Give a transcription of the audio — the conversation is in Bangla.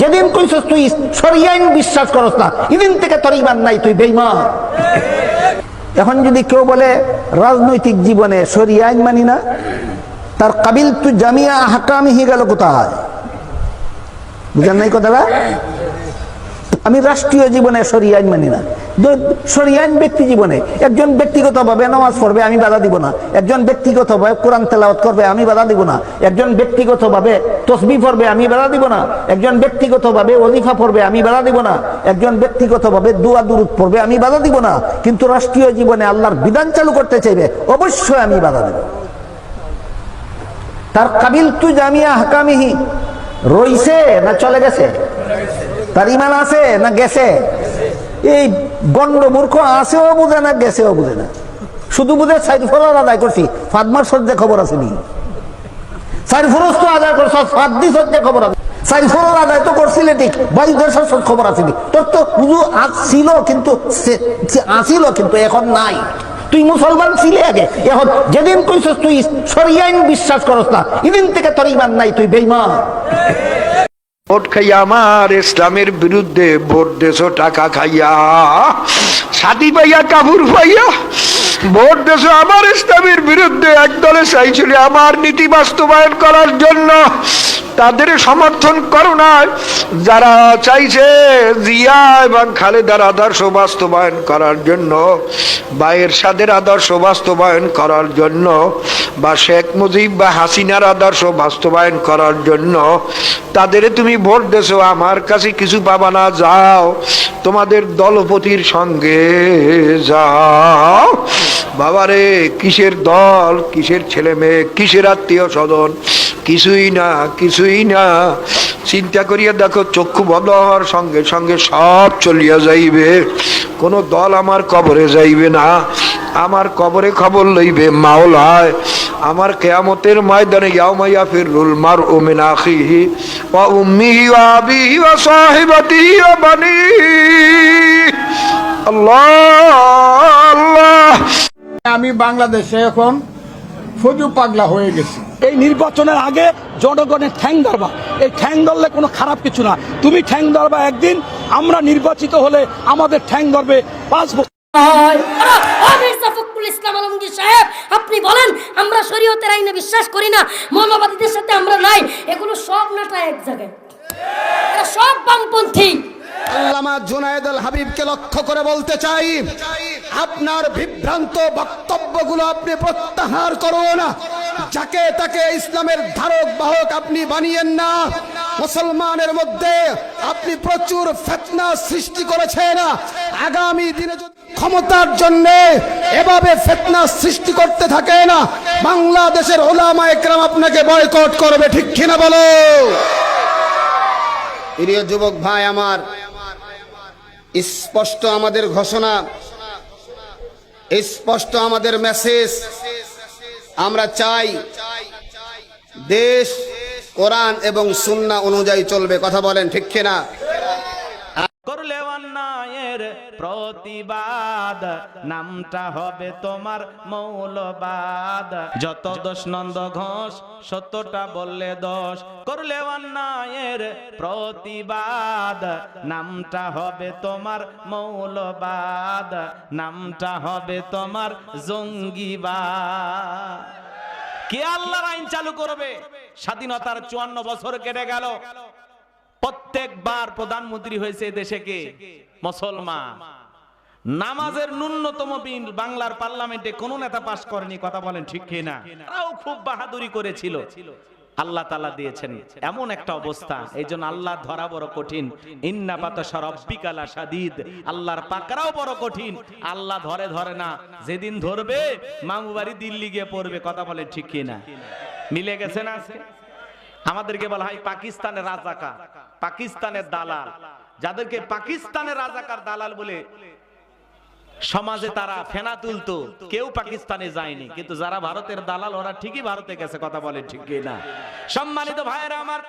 যেদিন কইছস তুই শরিয়া আইন বিশ্বাস করস না, এদিন থেকে তোর ঈমান নাই, তুই বেঈমান। এখন যদি কেউ বলে রাজনৈতিক জীবনে শরিয়া আইন মানি না, তার কাবিল তু জামিয়া আহকামিহি গেল কোথায়? বুঝেন নাই কথাটা? আমি রাষ্ট্রীয় জীবনে শরিয়া আইন মানি না। শরিয়া আইন ব্যক্তি জীবনে একজন ব্যক্তিগতভাবে নামাজ পড়বে, আমি বাধা দিব না। একজন ব্যক্তিগতভাবে কোরআন তেলাওয়াত করবে, আমি বাধা দিব না। একজন ব্যক্তিগতভাবে তাসবিহ পড়বে, আমি বাধা দিব না। একজন ব্যক্তিগতভাবে ওয়াজিফা পড়বে, আমি বাধা দিব না। একজন ব্যক্তিগতভাবে দোয়া দুরূদ পড়বে, আমি বাধা দিব না। কিন্তু রাষ্ট্রীয় জীবনে আল্লাহর বিধান চালু করতে চাইবে, অবশ্যই আমি বাধা দেব। তার কাবিল তু জামিয়া আহকামিহি রইছে না চলে গেছে? তার ঈমান আছে না গেছে? এই গন্ড মূর্খ আছেও বুঝে না, গেছেও বুঝে না। শুধু বুঝে সাইড ফরজ আদায় করছি, ফাদমার সজ্জে খবর আছে নি? সাইড ফরজ তো আদায় করছ, ফাদদি সজ্জে খবর আছে। সাইড ফরজ আদায় তো করছিলে ঠিক, 22 খবর আছে নি? তোর তো বুঝু আসছিল, কিন্তু আসিল কিন্তু এখন নাই। তুই মুসলমান ছিলে আগে, এখন যেদিন কইছস তুই শরিয়া আইন বিশ্বাস করস না, এদিন থেকে তোর ঈমান নাই, তুই বেঈমান। ভোট খাইয়া আমার ইসলামের বিরুদ্ধে ভোট দেশো, টাকা খাইয়া সাথী পাইয়া কাপুর পাইয়া ভোট দেশো আমার ইসলামের বিরুদ্ধে। একদলে চাইছিল আমার নীতি বাস্তবায়ন করার জন্য, তাদের সমর্থন করো না। যারা চাইছে জিয়া এবং খালেদার আদর্শ বাস্তবায়ন করার জন্য, বা এরশাদের আদর্শ বাস্তবায়ন করার জন্য, বা শেখ মুজিব বা হাসিনার আদর্শ বাস্তবায়ন করার জন্য, তাদের তুমি ভোট দেছো, আমার কাছে কিছু পাবা না। যাও তোমাদের দলপতির সঙ্গে যাও। বাবারে, কিসের দল, কিসের ছেলে মেয়ে, কিসের আত্মীয় স্বজন? কিছুই না, কিছুই না। চিন্তা করিয়া দেখো, চক্ষু বন্ধ হওয়ার সঙ্গে সঙ্গে সব চলিয়া যাইবে। কোনো দল আমার কবরে যাইবে না, আমার কবরে খবর লইবে মাওলায়। আমার কিয়ামতের ময়দানে ইয়াউমা ইয়াফিরুল মারউ মিন আখিহি ওয়া উম্মিহি ওয়া আবিহি ওয়া সাহিবাতিহি ওয়া বানিহি। আল্লাহ আল্লাহ। আমি বাংলাদেশে এখন ফজু পাগলা হয়ে গেছি। এই নির্বাচনের আগে জনগণের ঠ্যাং ধরবা, এই ঠ্যাং ধরলে কোনো খারাপ কিছু না। তুমি ঠ্যাং ধরবা একদিন, আমরা নির্বাচিত হলে আমাদের ঠ্যাং ধরবে 5 বছর। ইসলাম আলমগীর সাহেব, আপনি বলেন আমরা শরীয়তের আইনে বিশ্বাস করি না, মৌলবাদীদের সাথে আমরা নাই, এগুলো সব নাটা এক জায়গায়, এরা সব বামপন্থী। আল্লামা জুনায়েদ আল হাবিবকে লক্ষ্য করে বলতে চাই, আপনার বিভ্রান্ত বক্তব্যগুলো আপনি প্রত্যাহার করুন। যাকে তাকে ইসলামের ধারক বাহক আপনি বানিয়েন না। মুসলমানের মধ্যে আপনি প্রচুর ফিতনা সৃষ্টি করেছেন। আগামী দিনে যদি ক্ষমতার জন্য এভাবে ফিতনা সৃষ্টি করতে থাকেন, বাংলাদেশের উলামায়ে কেরাম আপনাকে বয়কট করবে, ঠিক কিনা বলো? প্রিয় যুবক ভাই আমার, স্পষ্ট আমাদের ঘোষণা, স্পষ্ট আমাদের মেসেজ। আমরা চাই দেশ কোরআন এবং সুন্নাহ অনুযায়ী চলবে। কথা বলেন, ঠিক কিনা? করলে অন্যায়ের প্রতিবাদ, নামটা হবে তোমার মৌলবাদ। যত দোষ নন্দ ঘোষ, সত্যটা বললে দোষ। করলে অন্যায়ের প্রতিবাদ, নামটা হবে তোমার মৌলবাদ, নামটা হবে তোমার জঙ্গিবাদ। কে আল্লাহর আইন চালু করবে? স্বাধীনতার 54 বছর কেটে গেল, প্রত্যেকবার প্রধানমন্ত্রী হয়েছে দেশে কে? মুসলমান। নামাজের ন্যূনতম বিল বাংলার পার্লামেন্টে কোন নেতা পাশ করেনি। কথা বলেন, ঠিক কিনা? তারাও খুব বাহাদুরি করেছিল, আল্লাহ তাআলা দিয়েছেন এমন একটা অবস্থা। এই জন্য আল্লাহ ধরা বড় কঠিন। ইন্না বাতাশা রাব্বিকা লাশাদীদ, আল্লাহর পাকড়াও বড় কঠিন। আল্লাহ ধরে ধরে না, যেদিন ধরবে মামুবাড়ি দিল্লি গিয়ে পড়বে। কথা বলেন, ঠিক কিনা? মিলে গেছে না? আমাদেরকে বলা হয় পাকিস্তানের রাজাকার, পাকিস্তানের দালাল। যাদেরকে পাকিস্তানের রাজাকার দালাল বলে সমাজে তারা ফেনা তুলতো, কেউ পাকিস্তানে যায়নি। কিন্তু যারা ভারতের দালাল, ওরা ঠিকই ভারতে গেছে। কথা বলে, ঠিক কিনা? সম্মানিত ভাইয়েরা আমার,